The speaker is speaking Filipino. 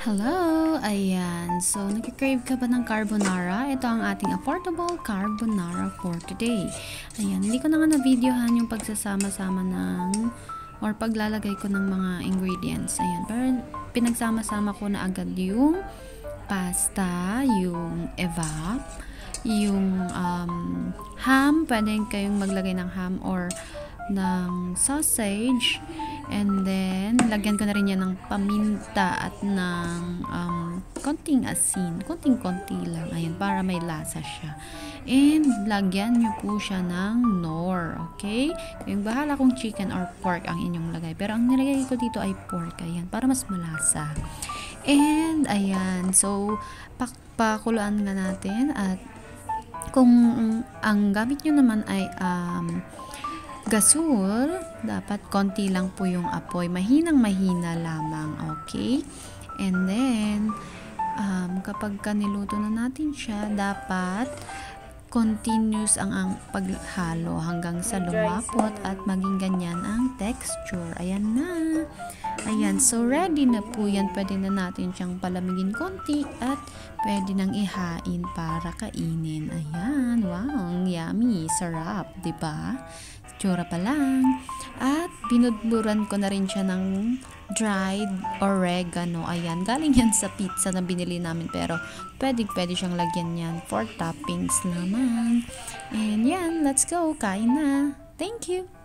Hello! Ayan. So, nagka-crave ka ba ng carbonara? Ito ang ating affordable carbonara for today. Ayan. Hindi ko na nga na-videohan yung pagsasama-sama ng or paglalagay ko ng mga ingredients. Ayan. Pero pinagsama-sama ko na agad yung pasta, yung evap, yung ham. Pwede kayong maglagay ng ham or ng sausage, and then lagyan ko na rin yan ng paminta at ng konting asin, konting-konti lang, ayun, para may lasa siya, and lagyan nyo po siya ng nor, okay? Yung bahala kung chicken or pork ang inyong lagay, pero ang nilagay ko dito ay pork, ayan, para mas malasa. And ayan, so pakuluan nga natin, at kung ang gamit nyo naman ay gasol, dapat konti lang po yung apoy, mahinang-mahina lamang, okay? And then, kapag niluto na natin siya, dapat continuous ang paghalo hanggang sa lumapot at maging ganyan ang texture. Ayan na. Ayan, so ready na po yan. Pwede na natin siyang palamigin konti at pwede nang ihain para kainin. Ayan, wow, yummy, sarap, 'di ba? Tsura pa lang. At binudburan ko na rin siya ng dried oregano. Ayan, galing yan sa pizza na binili namin, pero pwede siyang lagyan yan for toppings naman. And yan, let's go, kain na. Thank you!